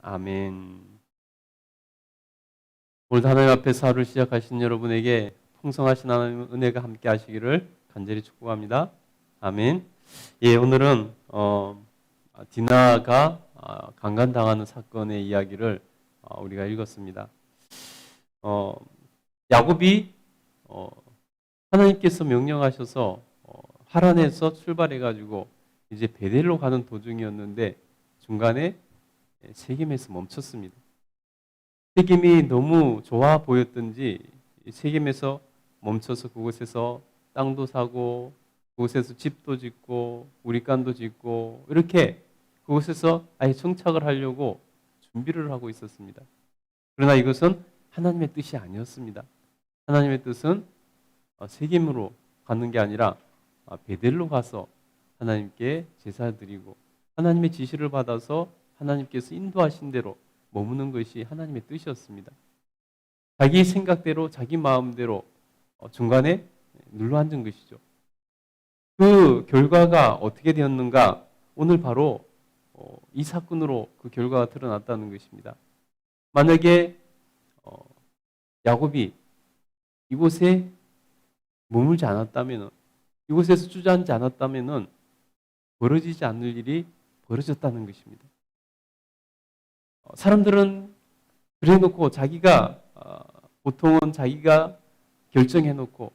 아멘. 오늘 하나님 앞에서 하루를 시작하신 여러분에게 풍성하신 하나님의 은혜가 함께 하시기를 간절히 축복합니다. 아멘. 예, 오늘은 디나가 강간당하는 사건의 이야기를 우리가 읽었습니다. 어, 야곱이 하나님께서 명령하셔서 하란에서 출발해가지고 이제 베델로 가는 도중이었는데 중간에 세겜에서 멈췄습니다. 세겜이 너무 좋아 보였던지 세겜에서 멈춰서 그곳에서 땅도 사고 그곳에서 집도 짓고 우리간도 짓고 이렇게 그곳에서 아예 정착을 하려고 준비를 하고 있었습니다. 그러나 이것은 하나님의 뜻이 아니었습니다. 하나님의 뜻은 세겜으로 가는 게 아니라 베델로 가서 하나님께 제사 드리고 하나님의 지시를 받아서 하나님께서 인도하신 대로 머무는 것이 하나님의 뜻이었습니다. 자기 생각대로 자기 마음대로 중간에 눌러앉은 것이죠. 그 결과가 어떻게 되었는가? 오늘 바로 이 사건으로 그 결과가 드러났다는 것입니다. 만약에 야곱이 이곳에 머물지 않았다면, 이곳에서 주저앉지 않았다면 벌어지지 않을 일이 벌어졌다는 것입니다. 사람들은 그래놓고 자기가 보통은 자기가 결정해놓고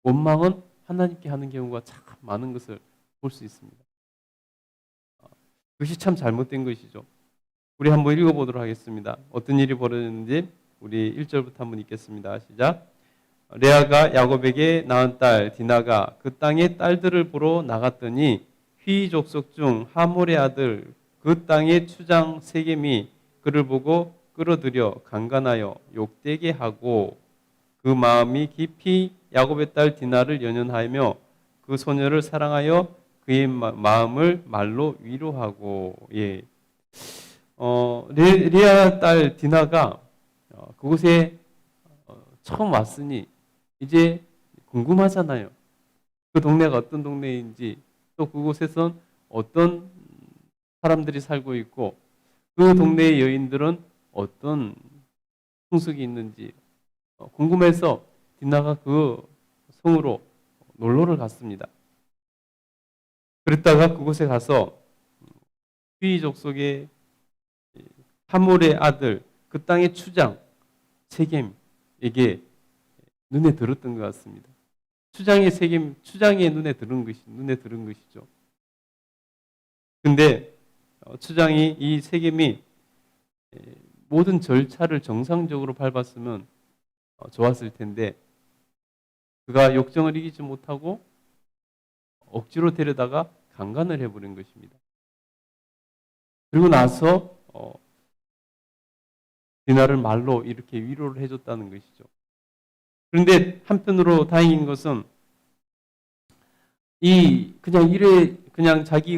원망은 하나님께 하는 경우가 참 많은 것을 볼 수 있습니다. 그것이 참 잘못된 것이죠. 우리 한번 읽어보도록 하겠습니다. 어떤 일이 벌어졌는지 우리 1절부터 한번 읽겠습니다. 시작. 레아가 야곱에게 낳은 딸 디나가 그 땅의 딸들을 보러 나갔더니 휘 족속 중 하몰의 아들 그 땅의 추장 세겜이 그를 보고 끌어들여 강간하여 욕되게 하고 그 마음이 깊이 야곱의 딸 디나를 연연하며 그 소녀를 사랑하여 그의 마음을 말로 위로하고 레아 딸 디나가 그곳에 처음 왔으니 이제 궁금하잖아요. 그 동네가 어떤 동네인지 또 그곳에선 어떤 사람들이 살고 있고 그 동네의 여인들은 어떤 풍속이 있는지 궁금해서 디나가 그 성으로 놀러를 갔습니다. 그랬다가 그곳에 가서 휘 족속의 하몰의 아들 그 땅의 추장 세겜에게 눈에 들었던 것 같습니다. 추장의 눈에 들은 것이죠. 근데 추장이 이 세겜이 모든 절차를 정상적으로 밟았으면 좋았을 텐데 그가 욕정을 이기지 못하고 억지로 데려다가 강간을 해버린 것입니다. 그리고 나서 디나를 말로 이렇게 위로를 해줬다는 것이죠. 그런데 한편으로 다행인 것은 그냥 자기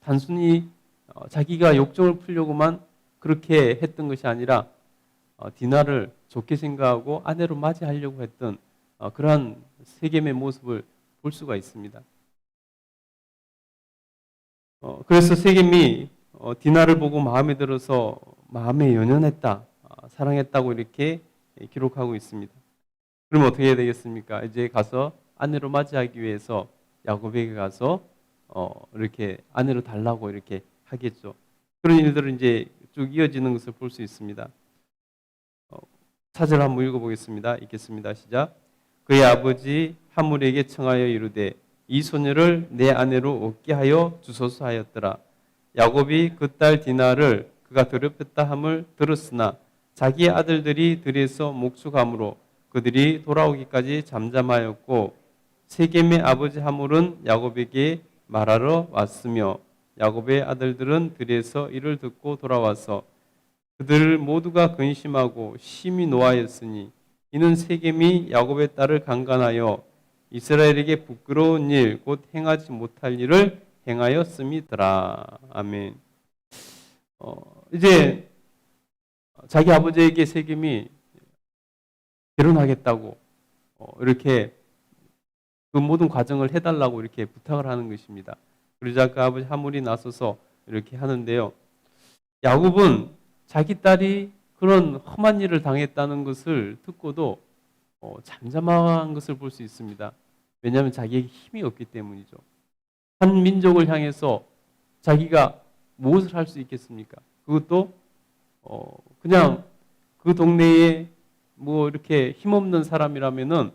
단순히 자기가 욕정을 풀려고만 그렇게 했던 것이 아니라 디나를 좋게 생각하고 아내로 맞이하려고 했던 그러한 세겜의 모습을 볼 수가 있습니다. 그래서 세겜이 디나를 보고 마음에 들어서 마음에 연연했다, 사랑했다고 이렇게 기록하고 있습니다. 그럼 어떻게 해야 되겠습니까? 이제 가서 아내로 맞이하기 위해서 야곱에게 가서 이렇게 아내로 달라고 이렇게 하겠죠. 그런 일들은 이제 쭉 이어지는 것을 볼 수 있습니다. 4절 한번 읽어보겠습니다. 읽겠습니다. 시작. 그의 아버지 하물에게 청하여 이르되 이 소녀를 내 아내로 얻게 하여 주소서 하였더라. 야곱이 그 딸 디나를 그가 더럽혔다 함을 들었으나 자기의 아들들이 들에서 목축함으로 그들이 돌아오기까지 잠잠하였고 세겜의 아버지 하물은 야곱에게 말하러 왔으며 야곱의 아들들은 들에서 이를 듣고 돌아와서 그들 모두가 근심하고 심히 노하였으니 이는 세겜이 야곱의 딸을 강간하여 이스라엘에게 부끄러운 일 곧 행하지 못할 일을 행하였음이더라. 아멘. 이제 자기 아버지에게 세겜이 결혼하겠다고 이렇게 그 모든 과정을 해달라고 이렇게 부탁을 하는 것입니다. 그러자 그 아버지 하물이 나서서 이렇게 하는데요. 야곱은 자기 딸이 그런 험한 일을 당했다는 것을 듣고도 잠잠한 것을 볼 수 있습니다. 왜냐하면 자기에게 힘이 없기 때문이죠. 한 민족을 향해서 자기가 무엇을 할 수 있겠습니까? 그것도 그냥 그 동네에 뭐 이렇게 힘없는 사람이라면은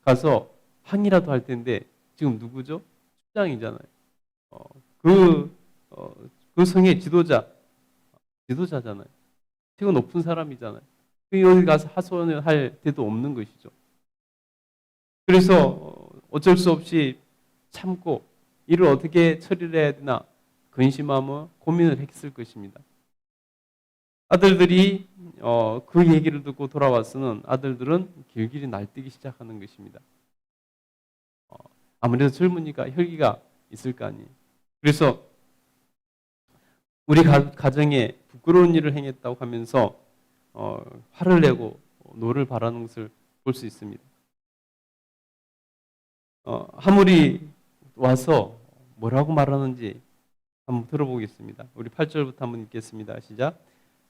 가서 항의라도 할 텐데 지금 누구죠? 수장이잖아요. 그, 그 성의 지도자잖아요. 지금 높은 사람이잖아요. 여기 가서 하소연을 할 데도 없는 것이죠. 그래서 어쩔 수 없이 참고 이를 어떻게 처리를 해야 되나 근심하며 고민을 했을 것입니다. 아들들이 그 얘기를 듣고 돌아와서는 아들들은 길길이 날뛰기 시작하는 것입니다. 아무래도 젊으니까 혈기가 있을 거 아니에요. 그래서 우리 가정에 부끄러운 일을 행했다고 하면서 화를 내고 노를 바라는 것을 볼 수 있습니다. 하물이 와서 뭐라고 말하는지 한번 들어보겠습니다. 우리 8절부터 한번 읽겠습니다. 시작.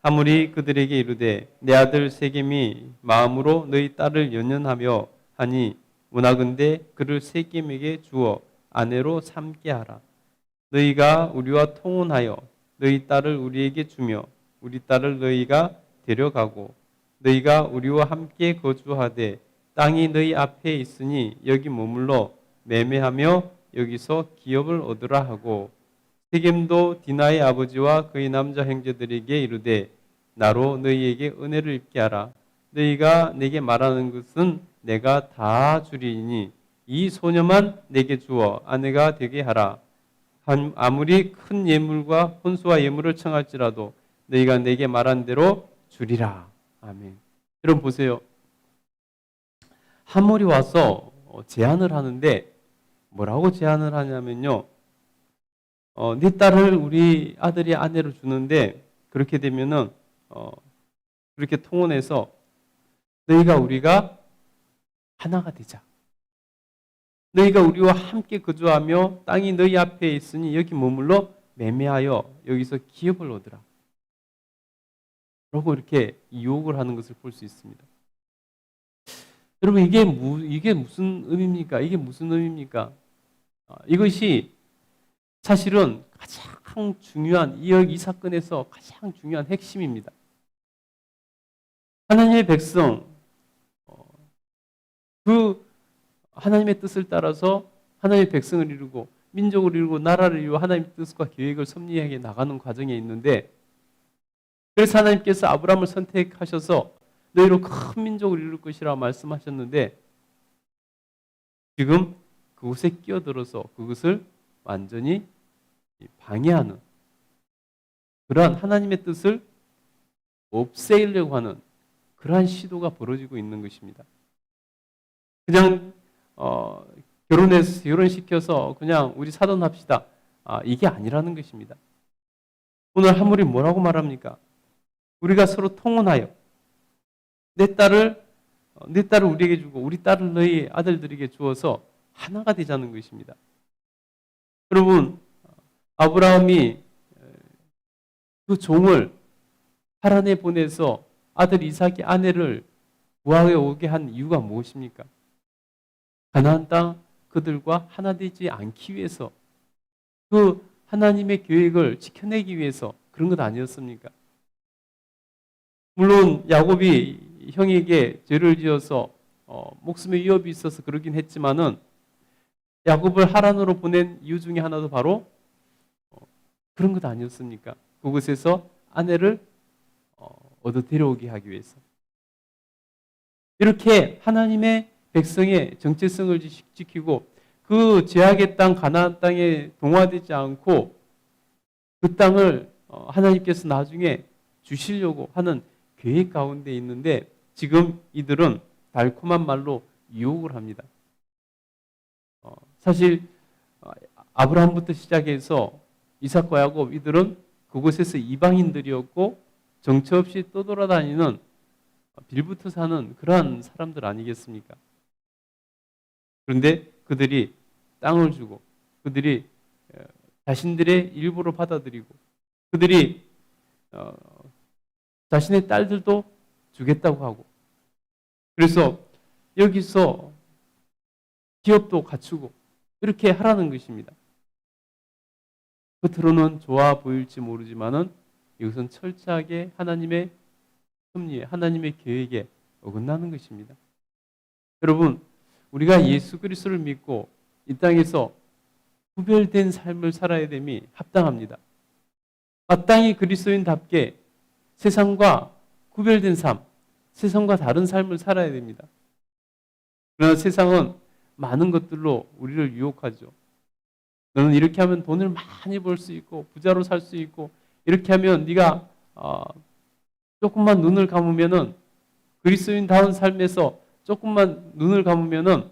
하물이 그들에게 이르되 내 아들 세겜이 마음으로 너희 딸을 연연하며 하니 원하건대 그를 세겜에게 주어 아내로 삼게 하라. 너희가 우리와 통혼하여 너희 딸을 우리에게 주며 우리 딸을 너희가 데려가고 너희가 우리와 함께 거주하되 땅이 너희 앞에 있으니 여기 머물러 매매하며 여기서 기업을 얻으라 하고 세겜도 디나의 아버지와 그의 남자 형제들에게 이르되 나로 너희에게 은혜를 입게 하라. 너희가 내게 말하는 것은 내가 다 주리니 이 소녀만 내게 주어 아내가 되게 하라. 아무리 큰 예물과 혼수와 예물을 청할지라도 너희가 내게 말한 대로 주리라. 아멘. 여러분 보세요. 하물이 와서 제안을 하는데 뭐라고 제안을 하냐면요. 네 딸을 우리 아들이 아내로 주는데 그렇게 되면은 그렇게 통혼해서 너희가 우리가 하나가 되자. 너희가 우리와 함께 거주하며 땅이 너희 앞에 있으니 여기 머물러 매매하여 여기서 기업을 얻으라. 라고 이렇게 유혹을 하는 것을 볼 수 있습니다. 여러분 이게 무슨 의미입니까? 이게 무슨 의미입니까? 이것이 사실은 가장 중요한 이 사건에서 가장 중요한 핵심입니다. 하나님의 백성 그 하나님의 뜻을 따라서 하나님의 백성을 이루고 민족을 이루고 나라를 이루고 하나님의 뜻과 계획을 섭리하게 나가는 과정에 있는데 그래서 하나님께서 아브라함을 선택하셔서 너희로 큰 민족을 이룰 것이라 말씀하셨는데 지금 그곳에 끼어들어서 그것을 완전히 방해하는 그러한 하나님의 뜻을 없애려고 하는 그러한 시도가 벌어지고 있는 것입니다. 그냥 결혼시켜서 그냥 우리 사돈합시다. 이게 아니라는 것입니다. 오늘 하물이 뭐라고 말합니까? 우리가 서로 통혼하여 내 딸을 우리에게 주고 우리 딸을 너희 아들들에게 주어서 하나가 되자는 것입니다. 여러분 아브라함이 그 종을 하란에 보내서 아들 이삭의 아내를 구하여 오게 한 이유가 무엇입니까? 가나안 땅 그들과 하나 되지 않기 위해서 그 하나님의 계획을 지켜내기 위해서 그런 것 아니었습니까? 물론 야곱이 형에게 죄를 지어서 목숨의 위협이 있어서 그러긴 했지만은 야곱을 하란으로 보낸 이유 중에 하나도 바로 그런 것 아니었습니까? 그곳에서 아내를 얻어 데려오게 하기 위해서. 이렇게 하나님의 백성의 정체성을 지키고 그 죄악의 땅 가나안 땅에 동화되지 않고 그 땅을 하나님께서 나중에 주시려고 하는 계획 가운데 있는데 지금 이들은 달콤한 말로 유혹을 합니다. 사실 아브라함부터 시작해서 이삭과 야곱 이들은 그곳에서 이방인들이었고 정처 없이 떠돌아다니는 빌부터 사는 그러한 사람들 아니겠습니까? 그런데 그들이 땅을 주고 그들이 자신들의 일부를 받아들이고 그들이 어, 자신의 딸들도 주겠다고 하고, 그래서 여기서 기업도 갖추고 이렇게 하라는 것입니다. 겉으로는 좋아 보일지 모르지만은 이것은 철저하게 하나님의 섭리에, 하나님의 계획에 어긋나는 것입니다. 여러분, 우리가 예수 그리스도를 믿고 이 땅에서 구별된 삶을 살아야 됨이 합당합니다. 마땅히 그리스도인답게 세상과 구별된 삶, 세상과 다른 삶을 살아야 됩니다. 그러나 세상은 많은 것들로 우리를 유혹하죠. 너는 이렇게 하면 돈을 많이 벌 수 있고 부자로 살 수 있고, 이렇게 하면 네가 조금만 눈을 감으면은, 그리스도인다운 삶에서 조금만 눈을 감으면은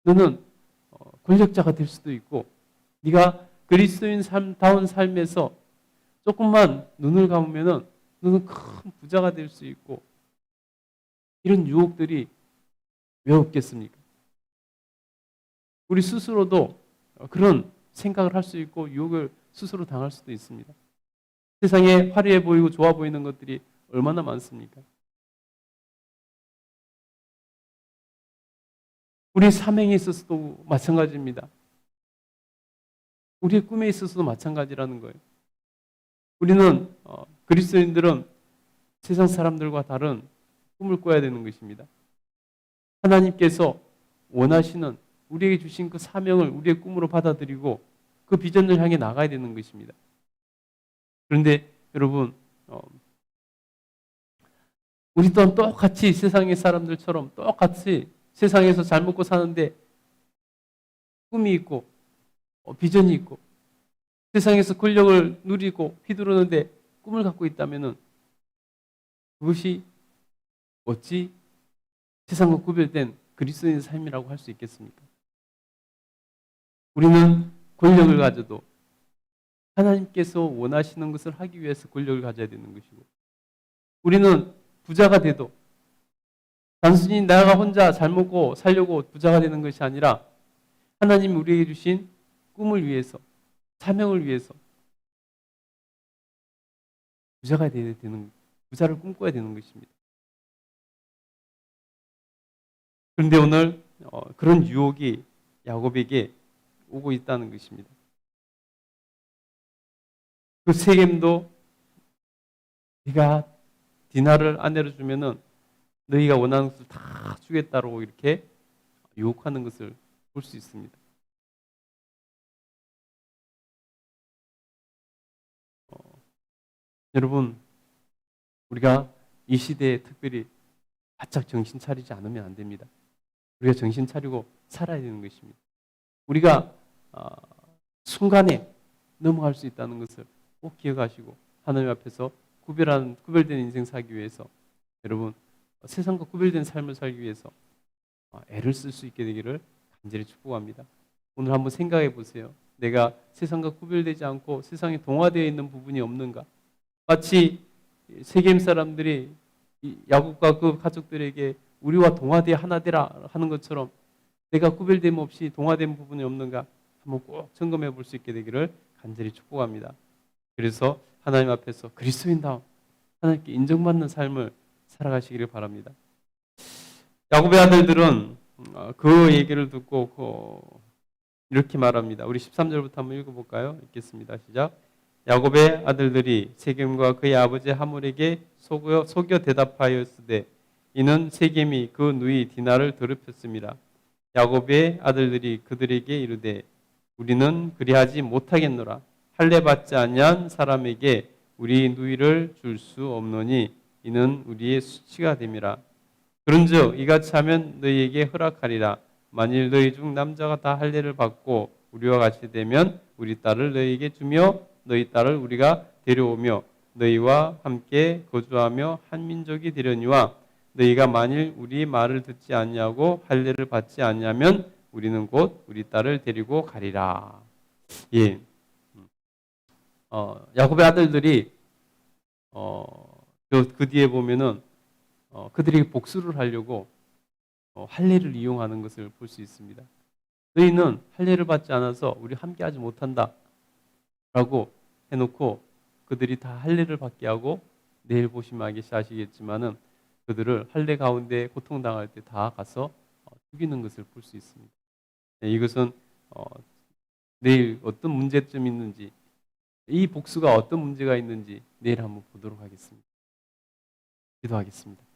너는 권력자가 될 수도 있고, 네가 그리스도인다운 삶에서 조금만 눈을 감으면은 너는 큰 부자가 될 수 있고, 이런 유혹들이 왜 없겠습니까? 우리 스스로도 그런 생각을 할 수 있고 유혹을 스스로 당할 수도 있습니다. 세상에 화려해 보이고 좋아 보이는 것들이 얼마나 많습니까? 우리 사명에 있어서도 마찬가지입니다. 우리의 꿈에 있어서도 마찬가지라는 거예요. 우리는 그리스도인들은 세상 사람들과 다른 꿈을 꿔야 되는 것입니다. 하나님께서 원하시는, 우리에게 주신 그 사명을 우리의 꿈으로 받아들이고 그 비전을 향해 나가야 되는 것입니다. 그런데 여러분, 우리 또한 똑같이 세상의 사람들처럼 똑같이 세상에서 잘 먹고 사는데 꿈이 있고 비전이 있고 세상에서 권력을 누리고 휘두르는데 꿈을 갖고 있다면 그것이 어찌 세상과 구별된 그리스도인의 삶이라고 할 수 있겠습니까? 우리는 권력을 가져도 하나님께서 원하시는 것을 하기 위해서 권력을 가져야 되는 것이고, 우리는 부자가 돼도 단순히 내가 혼자 잘 먹고 살려고 부자가 되는 것이 아니라 하나님이 우리에게 주신 꿈을 위해서, 사명을 위해서 부자를 꿈꿔야 되는 것입니다. 그런데 오늘 그런 유혹이 야곱에게 오고 있다는 것입니다. 그 세겜도 네가 디나를 아내로 주면은 너희가 원하는 것을 다 주겠다고 이렇게 유혹하는 것을 볼 수 있습니다. 여러분, 우리가 이 시대에 특별히 바짝 정신 차리지 않으면 안 됩니다. 우리가 정신 차리고 살아야 되는 것입니다. 우리가 순간에 넘어갈 수 있다는 것을 꼭 기억하시고, 하나님 앞에서 구별된 인생 살기 위해서, 여러분 세상과 구별된 삶을 살기 위해서 애를 쓸 수 있게 되기를 간절히 축복합니다. 오늘 한번 생각해 보세요. 내가 세상과 구별되지 않고 세상에 동화되어 있는 부분이 없는가? 마치 세겜 사람들이 야곱과 그 가족들에게 우리와 동화되어 하나 되라 하는 것처럼 내가 구별됨 없이 동화된 부분이 없는가 한번 꼭 점검해 볼 수 있게 되기를 간절히 축복합니다. 그래서 하나님 앞에서 그리스도인다운 하나님께 인정받는 삶을 살아가시기를 바랍니다. 야곱의 아들들은 그 얘기를 듣고 이렇게 말합니다. 우리 13절부터 한번 읽어볼까요? 읽겠습니다. 시작. 야곱의 아들들이 세겜과 그의 아버지 하몰에게 속여 대답하였으되 이는 세겜이 그 누이 디나를 더럽혔습니다. 야곱의 아들들이 그들에게 이르되 우리는 그리하지 못하겠노라. 할례 받지 아니한 사람에게 우리 누이를 줄 수 없노니 이는 우리의 수치가 됨이라. 그런즉 이같이 하면 너희에게 허락하리라. 만일 너희 중 남자가 다 할례를 받고 우리와 같이 되면 우리 딸을 너희에게 주며 너희 딸을 우리가 데려오며 너희와 함께 거주하며 한 민족이 되려니와 너희가 만일 우리 말을 듣지 아니하고 할례를 받지 아니하면 우리는 곧 우리 딸을 데리고 가리라. 예. 야곱의 아들들이 그 뒤에 보면은 그들이 복수를 하려고 할례를 이용하는 것을 볼 수 있습니다. 너희는 할례를 받지 않아서 우리 함께하지 못한다 라고 해놓고 그들이 다 할례를 받게 하고 내일 보시면 아시겠지만은 그들을 할례 가운데 고통당할 때 다 가서 죽이는 것을 볼 수 있습니다. 네, 이것은 내일 어떤 문제점이 있는지, 이 복수가 어떤 문제가 있는지 내일 한번 보도록 하겠습니다. 기도하겠습니다.